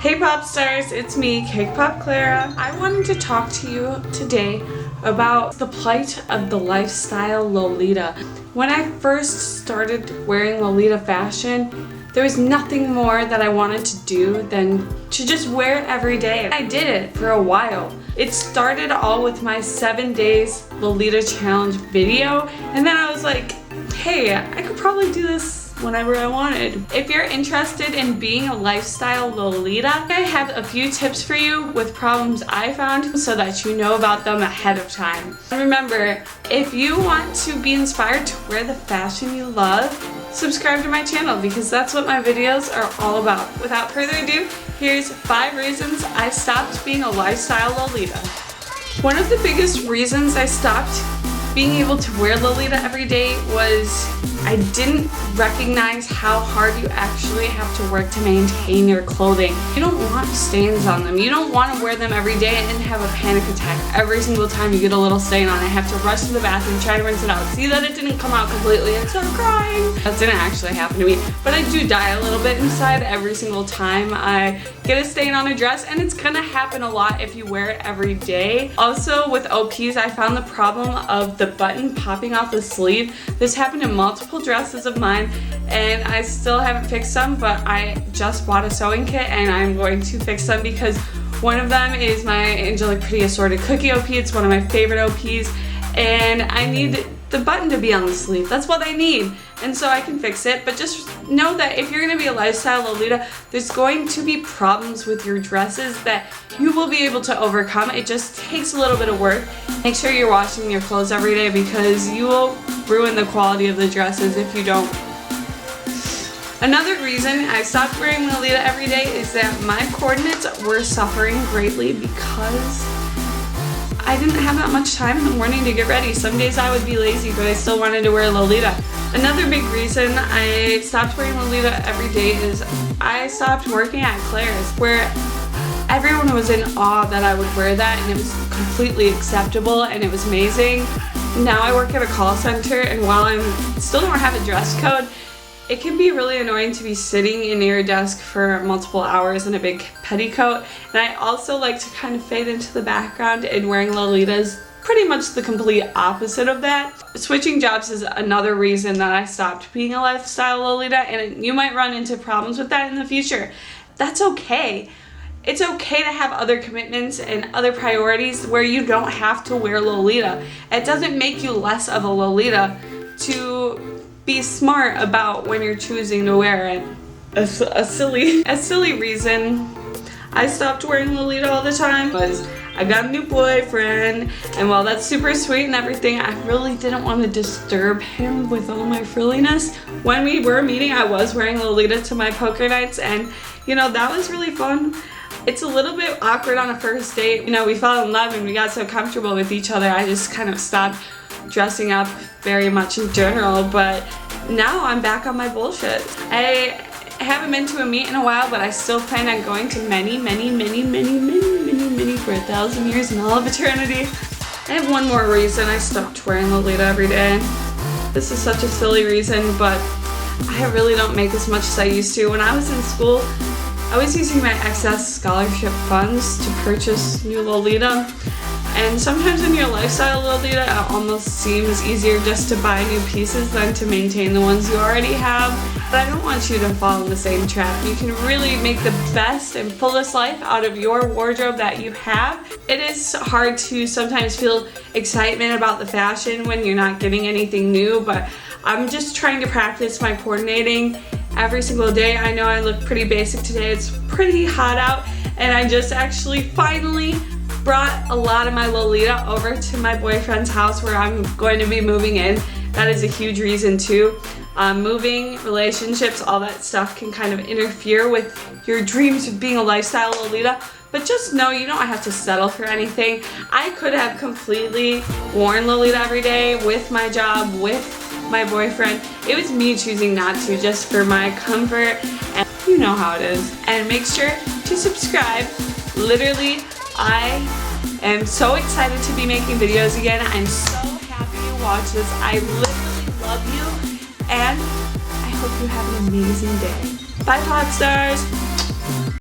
Hey pop stars, it's me, CakePopClara. I wanted to talk to you today about the plight of the lifestyle Lolita. When I first started wearing Lolita fashion, there was nothing more that I wanted to do than to just wear it every day. I did it for a while. It started all with my 7 days Lolita challenge video, and then I was like, hey, I could probably do this whenever I wanted. If you're interested in being a lifestyle Lolita, I have a few tips for you with problems I found so that you know about them ahead of time. And remember, if you want to be inspired to wear the fashion you love, subscribe to my channel because that's what my videos are all about. Without further ado, here's 5 reasons I stopped being a lifestyle Lolita. One of the biggest reasons I stopped being able to wear Lolita every day was I didn't recognize how hard you actually have to work to maintain your clothing. You don't want stains on them. You don't want to wear them every day and have a panic attack every single time you get a little stain on it. Have to rush to the bathroom, try to rinse it out, see that it didn't come out completely and start crying. That didn't actually happen to me, but I do die a little bit inside every single time I get a stain on a dress, and it's gonna happen a lot if you wear it every day. Also with OPs, I found the problem of the button popping off the sleeve. This happened in multiple dresses of mine and I still haven't fixed them, but I just bought a sewing kit and I'm going to fix them because one of them is my Angelic Pretty Assorted Cookie OP. It's one of my favorite OPs and I need the button to be on the sleeve. That's what I need, and so I can fix it. But just know that if you're gonna be a lifestyle Lolita, there's going to be problems with your dresses that you will be able to overcome. It just takes a little bit of work. Make sure you're washing your clothes every day because you will ruin the quality of the dresses if you don't. Another reason I stopped wearing Lolita every day is that my coordinates were suffering greatly because I didn't have that much time in the morning to get ready. Some days I would be lazy, but I still wanted to wear Lolita. Another big reason I stopped wearing Lolita every day is I stopped working at Claire's, where everyone was in awe that I would wear that and it was completely acceptable and it was amazing. Now I work at a call center, and while I still don't have a dress code, it can be really annoying to be sitting in your desk for multiple hours in a big petticoat, and I also like to kind of fade into the background, and wearing Lolita is pretty much the complete opposite of that. Switching jobs is another reason that I stopped being a lifestyle Lolita, and you might run into problems with that in the future. That's okay. It's okay to have other commitments and other priorities where you don't have to wear Lolita. It doesn't make you less of a Lolita to be smart about when you're choosing to wear it. A silly reason I stopped wearing Lolita all the time was I got a new boyfriend, and while that's super sweet and everything, I really didn't want to disturb him with all my frilliness. When we were meeting, I was wearing Lolita to my poker nights, and you know, that was really fun. It's a little bit awkward on a first date. You know, we fell in love and we got so comfortable with each other, I just kind of stopped dressing up very much in general, but now I'm back on my bullshit. I haven't been to a meet in a while, but I still plan on going to many for 1,000 years and all of eternity. I have one more reason I stopped wearing Lolita every day. This is such a silly reason, but I really don't make as much as I used to. When I was in school, I was using my excess scholarship funds to purchase new Lolita. And sometimes when you're a lifestyle Lolita, it almost seems easier just to buy new pieces than to maintain the ones you already have. But I don't want you to fall in the same trap. You can really make the best and fullest life out of your wardrobe that you have. It is hard to sometimes feel excitement about the fashion when you're not getting anything new, but I'm just trying to practice my coordinating every single day. I know I look pretty basic today. It's pretty hot out, and I just actually finally brought a lot of my Lolita over to my boyfriend's house where I'm going to be moving in. That is a huge reason too. Moving, relationships, all that stuff can kind of interfere with your dreams of being a lifestyle Lolita, but just know you don't have to settle for anything. I could have completely worn Lolita every day with my job, with my boyfriend. It was me choosing not to, just for my comfort, and you know how it is. And make sure to subscribe. Literally, I am so excited to be making videos again. I'm so happy you watch this. I literally love you, and I hope you have an amazing day. Bye, pop stars!